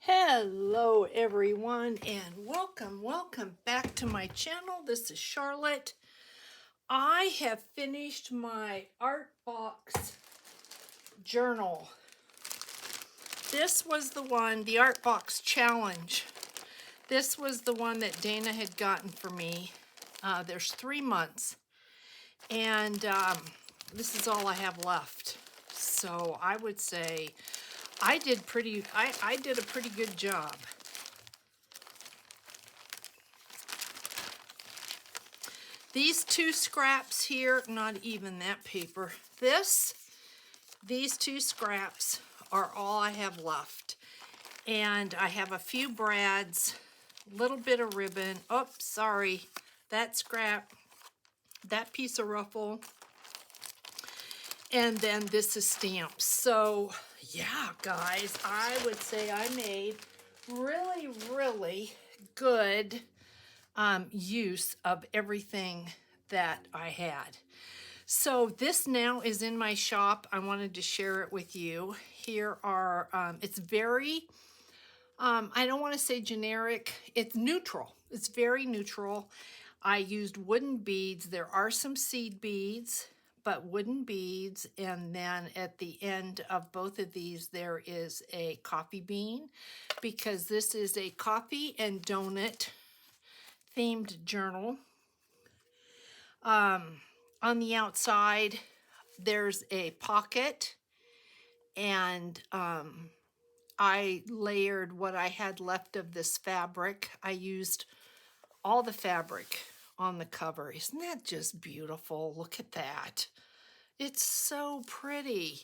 Hello everyone and welcome back to my channel. This is Charlotte. I have finished my art box journal. This was the one, the art box challenge. This was the one that Dana had gotten for me. There's 3 months and this is all I have left. So I would say I did a pretty good job. These 2 scraps here, not even that paper. These 2 scraps are all I have left. And I have a few brads, little bit of ribbon. Oops, sorry, that scrap, that piece of ruffle. And then this is stamps. So yeah, guys, I would say I made really good use of everything that I had. So this now is in my shop. I wanted to share it with you. Here are, it's very, I don't want to say generic, it's neutral. It's very neutral. I used wooden beads. There are some seed beads, but wooden beads. And then at the end of both of these, there is a coffee bean because this is a coffee and donut themed journal. On the outside, there's a pocket, and I layered what I had left of this fabric. I used all the fabric on the cover. Isn't that just beautiful? Look at that. It's so pretty.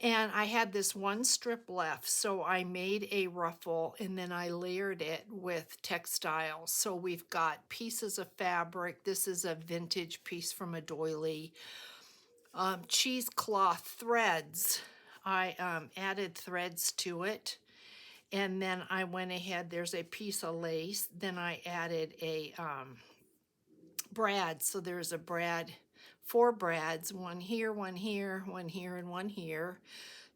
And I had this one strip left, so I made a ruffle and then I layered it with textile. So we've got pieces of fabric. This is a vintage piece from a doily. Cheesecloth threads. I added threads to it. And then I went ahead, there's a piece of lace. Then I added a brad. So there's a brad, 4 brads, one here, one here, one here, and one here.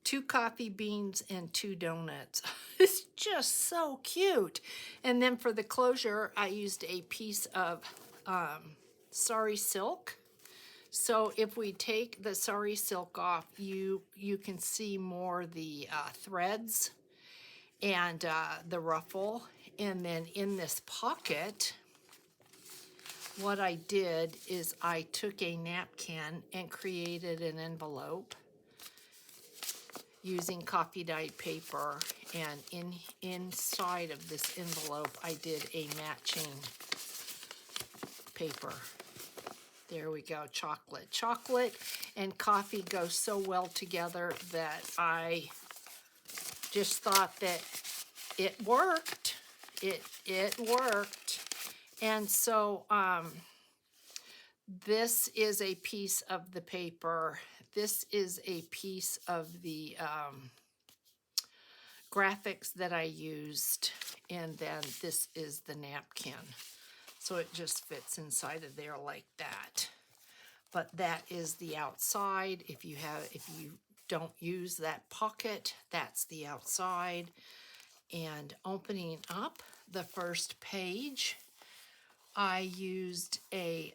2 coffee beans and 2 donuts. It's just so cute. And then for the closure, I used a piece of sari silk. So if we take the sari silk off, you can see more the threads and the ruffle. And then in this pocket, what I did is I took a napkin and created an envelope using coffee dyed paper, and inside of this envelope I did a matching paper. There we go, chocolate. Chocolate and coffee go so well together that I just thought that it worked. It worked. And so this is a piece of the paper. This is a piece of the graphics that I used. And then this is the napkin. So it just fits inside of there like that. But that is the outside. If you don't use that pocket, that's the outside. And opening up the first page, I used a,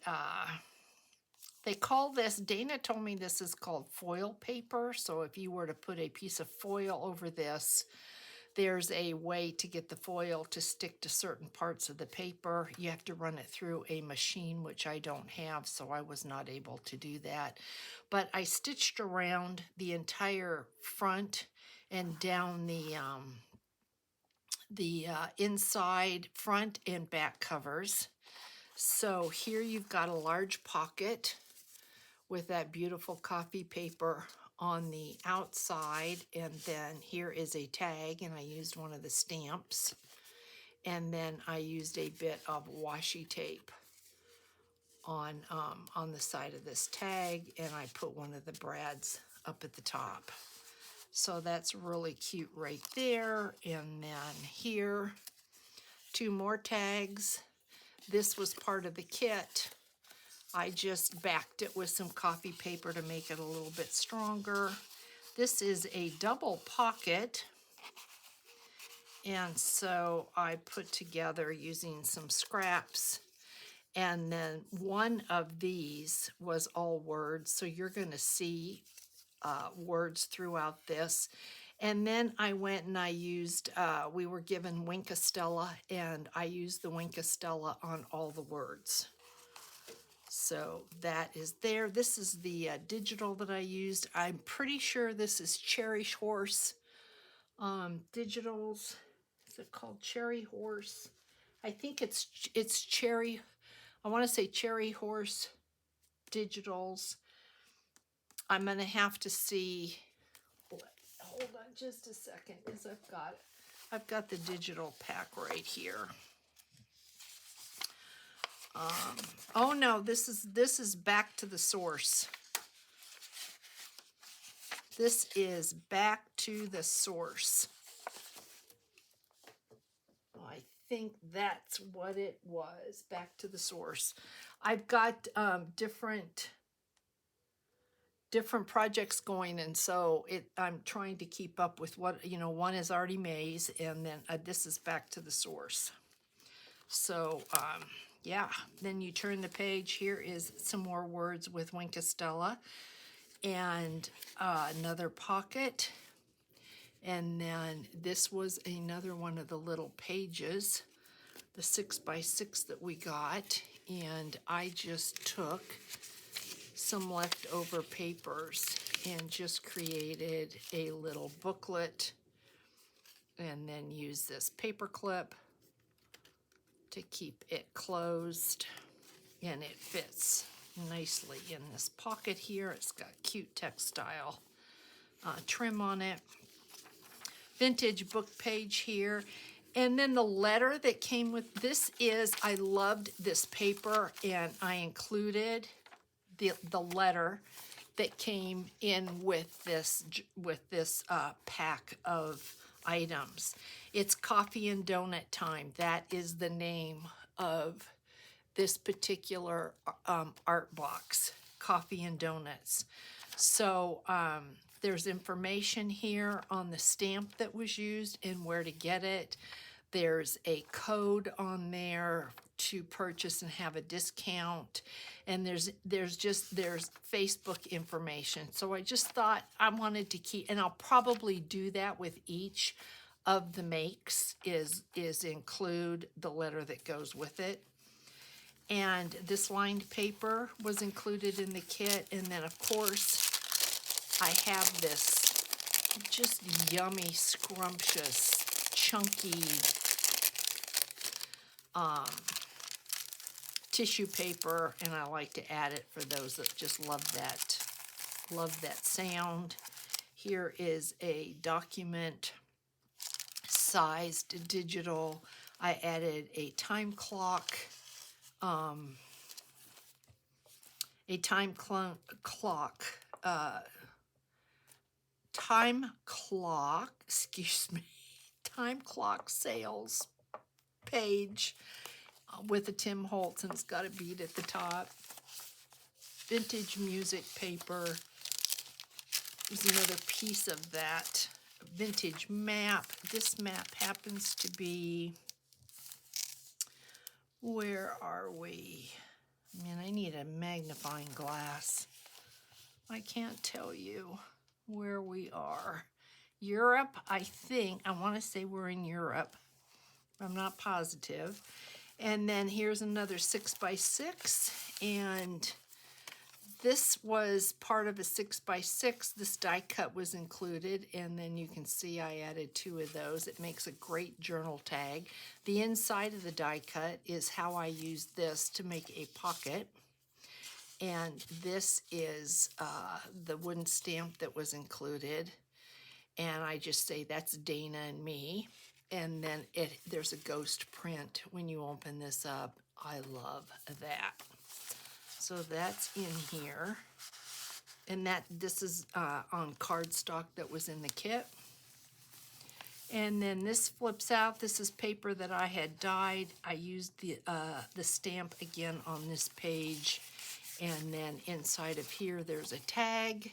they call this, Dana told me this is called foil paper. So if you were to put a piece of foil over this, there's a way to get the foil to stick to certain parts of the paper. You have to run it through a machine, which I don't have, so I was not able to do that. But I stitched around the entire front and down the inside, front, and back covers. So here you've got a large pocket with that beautiful coffee paper on the outside, and then here is a tag, and I used one of the stamps, and then I used a bit of washi tape on the side of this tag, and I put one of the brads up at the top. So that's really cute right there. And then here, 2 more tags. This was part of the kit. I just backed it with some coffee paper to make it a little bit stronger. This is a double pocket, And so I put together using some scraps, and then one of these was all words, so you're going to see words throughout this. And then I went and I used, we were given Wink of Stella, and I used the Wink of Stella on all the words. So that is there. This is the digital that I used. I'm pretty sure this is Cherry Horse digitals. Is it called Cherry Horse? I think it's Cherry. I want to say Cherry Horse digitals. I'm gonna have to see. Hold on just a second, because I've got the digital pack right here. Oh no, this is Back to the Source. This is Back to the Source. I think that's what it was, Back to the Source. I've got different projects going, and so I'm trying to keep up with what, one is Artie Mays, and then this is Back to the Source. So yeah, then you turn the page. Here is some more words with Wink of Stella, and another pocket. And then this was another one of the little pages, the 6x6 that we got, and I just took some leftover papers and just created a little booklet, and then use this paper clip to keep it closed, and it fits nicely in this pocket here. It's got cute textile trim on it. Vintage book page here. And then the letter that came with this is, I loved this paper, and I included the letter that came in with this pack of items. It's Coffee and Donut Time. That is the name of this particular art box, Coffee and Donuts. So there's information here on the stamp that was used and where to get it. There's a code on there to purchase and have a discount, and there's Facebook information. So I just thought I wanted to keep, and I'll probably do that with each of the makes, is include the letter that goes with it. And this lined paper was included in the kit, and then of course I have this just yummy, scrumptious, chunky tissue paper, and I like to add it for those that just love that sound. Here is a document sized digital. I added a time clock, excuse me, time clock sales page with a Tim Holtz, and it's got a beat at the top. Vintage music paper. There's another piece of that. Vintage map. This map happens to be, where are we? Man, I need a magnifying glass. I can't tell you where we are. Europe, I think. I want to say we're in Europe. I'm not positive. And then here's another 6x6, and this was part of a 6x6. This die cut was included, and then you can see I added 2 of those. It makes a great journal tag. The inside of the die cut is how I used this to make a pocket. And this is the wooden stamp that was included. And I just say that's Dana and me. And then there's a ghost print when you open this up. I love that. So that's in here. And this is on cardstock that was in the kit. And then this flips out. This is paper that I had dyed. I used the stamp again on this page. And then inside of here, there's a tag.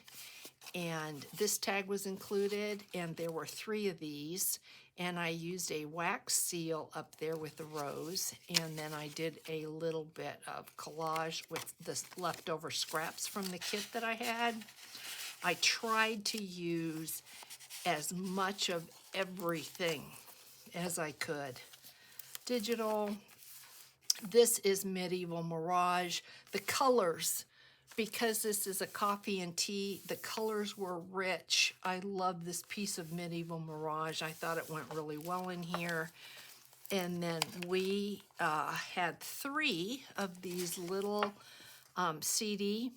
And this tag was included, and there were 3 of these. and I used a wax seal up there with the rose, and then I did a little bit of collage with the leftover scraps from the kit that I had. I tried to use as much of everything as I could. Digital. This is Medieval Mirage. The colors, because this is a coffee and tea, the colors were rich. I love this piece of Medieval Mirage. I thought it went really well in here. And then we had 3 of these little CD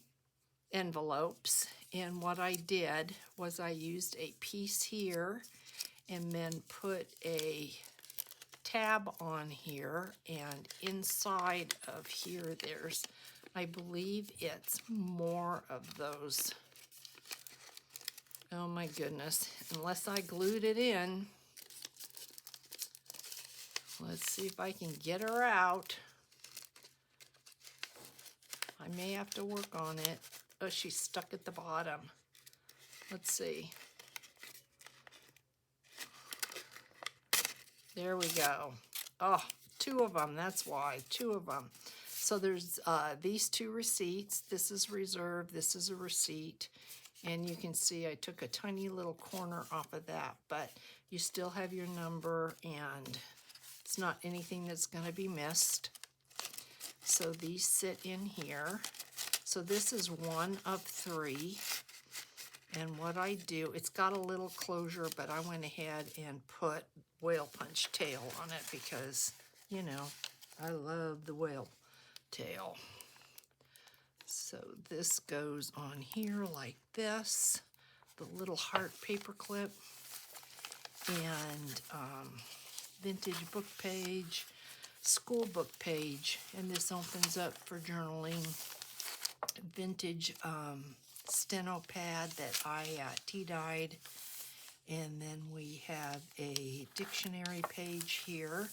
envelopes. And what I did was I used a piece here and then put a tab on here, and inside of here there's, I believe it's more of those. Oh my goodness, unless I glued it in. Let's see if I can get her out. I may have to work on it. Oh, she's stuck at the bottom. Let's see. There we go. Oh, 2 of them, that's why, 2 of them. So there's these 2 receipts. This is reserved, this is a receipt. And you can see I took a tiny little corner off of that, but you still have your number and it's not anything that's gonna be missed. So these sit in here. So this is 1 of 3. And what I do, it's got a little closure, but I went ahead and put whale punch tail on it because, you know, I love the whale tail. So this goes on here like this, the little heart paper clip, and vintage book page, school book page, and this opens up for journaling. Vintage steno pad that I tea-dyed. And then we have a dictionary page here,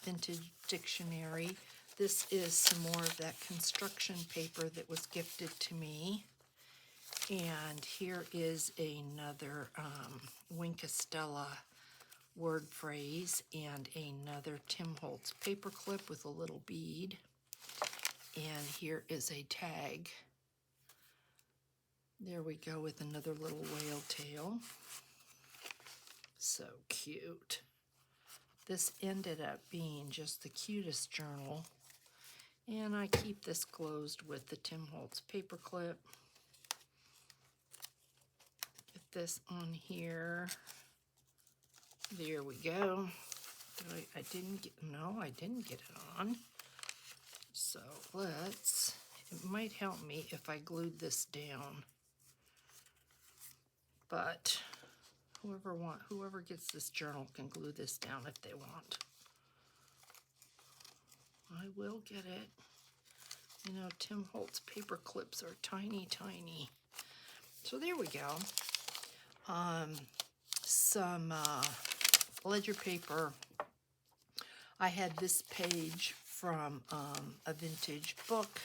vintage dictionary. This is some more of that construction paper that was gifted to me. And here is another Winkostella word phrase and another Tim Holtz paper clip with a little bead. And here is a tag. There we go with another little whale tail. So cute. This ended up being just the cutest journal. And I keep this closed with the Tim Holtz paper clip. Get this on here. There we go. I didn't get, no, I didn't get it on. So let's, it might help me if I glued this down. But whoever gets this journal can glue this down if they want. I will get it. You know, Tim Holtz paper clips are tiny, tiny. So there we go. Some ledger paper. I had this page from a vintage book.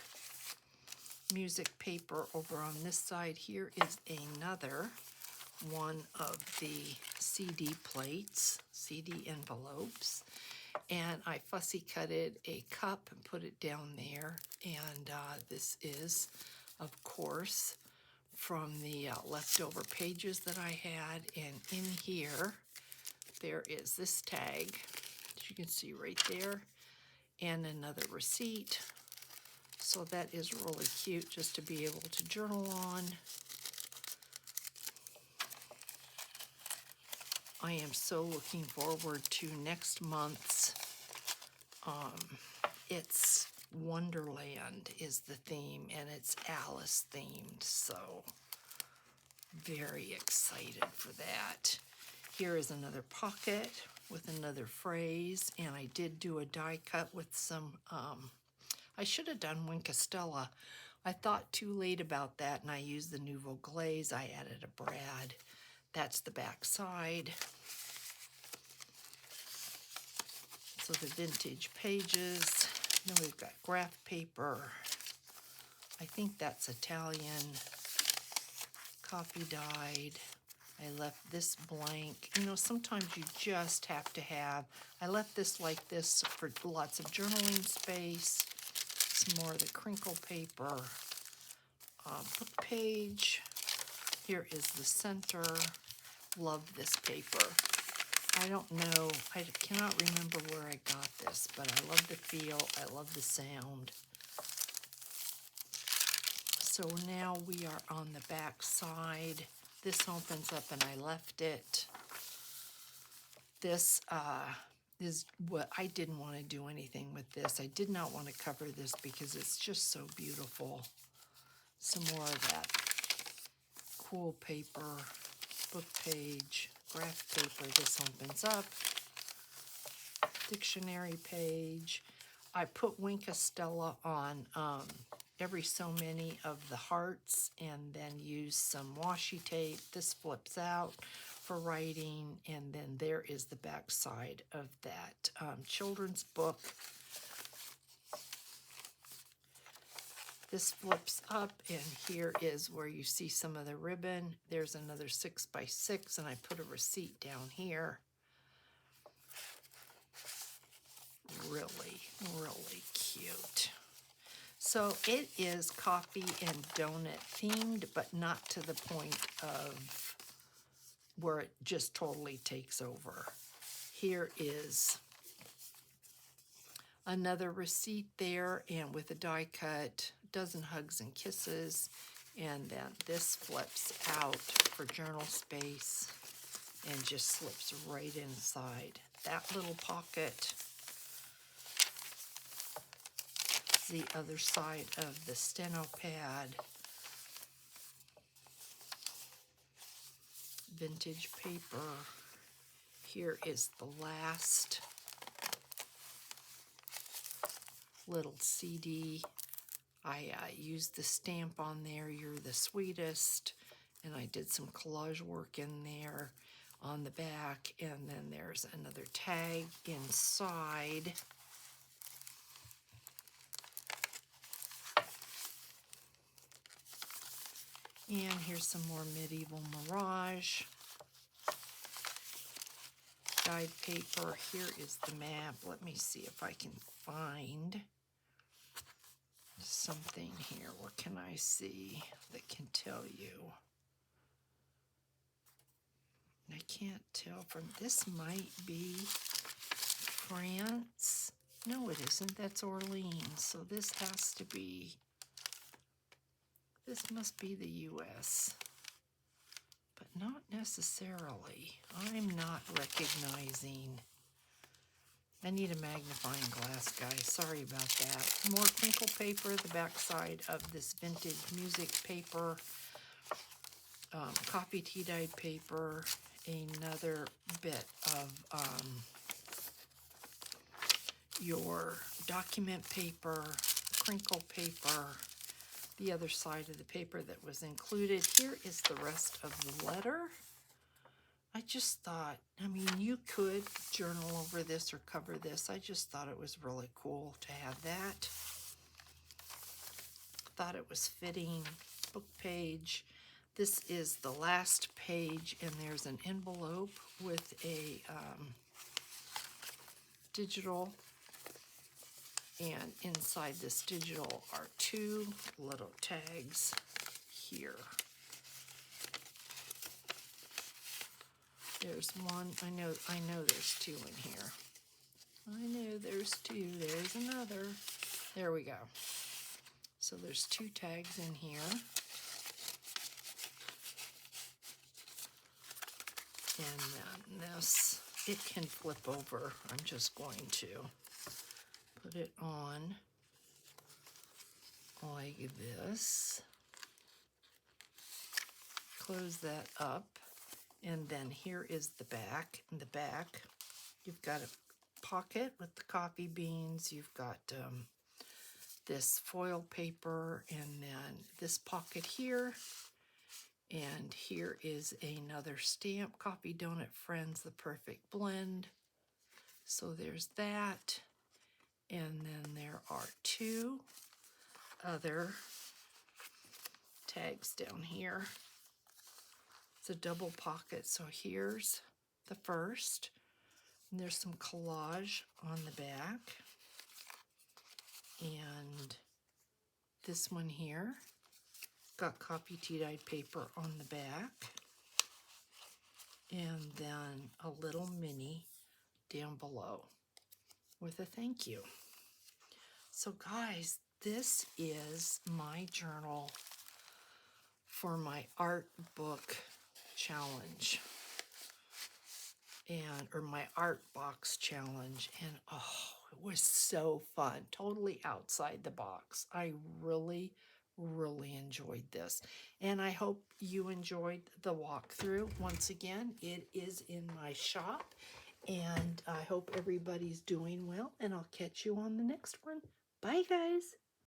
Music paper over on this side. Here is another one of the CD plates, CD envelopes, and I fussy cutted a cup and put it down there. And this is, of course, from the leftover pages that I had. And in here, there is this tag, as you can see right there, and another receipt. So that is really cute just to be able to journal on. I am so looking forward to next month's, it's Wonderland is the theme, and it's Alice themed, so very excited for that. Here is another pocket with another phrase, and I did do a die cut with some, I should have done Winkostella. I thought too late about that, and I used the Nouveau Glaze. I added a brad. That's the back side. So the vintage pages. Then we've got graph paper. I think that's Italian. Coffee dyed. I left this blank. You know, sometimes you just have to have, I left this like this for lots of journaling space. Some more of the crinkle paper. Book page. Here is the center. Love this paper. I don't know, I cannot remember where I got this, but I love the feel, I love the sound. So now we are on the back side. This opens up and I left it. This is what I didn't want to do anything with this. I did not want to cover this because it's just so beautiful. Some more of that cool paper, book page, graph paper. This opens up. Dictionary page. I put Wink Estella on every so many of the hearts and then use some washi tape. This flips out for writing, and then there is the back side of that children's book. This flips up, and here is where you see some of the ribbon. There's another 6x6, and I put a receipt down here. Really, really cute. So it is coffee and donut themed, but not to the point of where it just totally takes over. Here is another receipt there, and with a die cut, dozen hugs and kisses, and then this flips out for journal space and just slips right inside. That little pocket is the other side of the steno pad. Vintage paper. Here is the last little CD. I used the stamp on there, "You're the Sweetest," and I did some collage work in there on the back, and then there's another tag inside. And here's some more Medieval Mirage. Guide paper. Here is the map. Let me see if I can find something here. What can I see that can tell you? I can't tell from this. Might be France. No, it isn't. That's Orleans. So this has to be, this must be the US. But not necessarily. I'm not recognizing. I need a magnifying glass, guys. Sorry about that. More crinkle paper, the back side of this vintage music paper. Coffee tea dyed paper. Another bit of your document paper, crinkle paper, the other side of the paper that was included. Here is the rest of the letter. I just thought, I mean, you could journal over this or cover this. I just thought it was really cool to have that. Thought it was fitting. Book page. This is the last page, and there's an envelope with a digital, and inside this digital are two little tags here. There's one. I know there's two in here. I know there's two. There's another. There we go. So there's two tags in here. And then this, it can flip over. I'm just going to put it on like this. Close that up. And then here is the back. In the back, you've got a pocket with the coffee beans. You've got this foil paper, and then this pocket here. And here is another stamp, Coffee Donut Friends, the perfect blend. So there's that. And then there are two other tags down here. It's a double pocket. So here's the first. And there's some collage on the back. And this one here got copy tea-dyed paper on the back. And then a little mini down below with a thank you. So guys, this is my journal for my art book challenge, and or my art box challenge, and oh, it was so fun, totally outside the box. I really enjoyed this, and I hope you enjoyed the walkthrough. Once again, it is in my shop, and I hope everybody's doing well, and I'll catch you on the next one. Bye guys.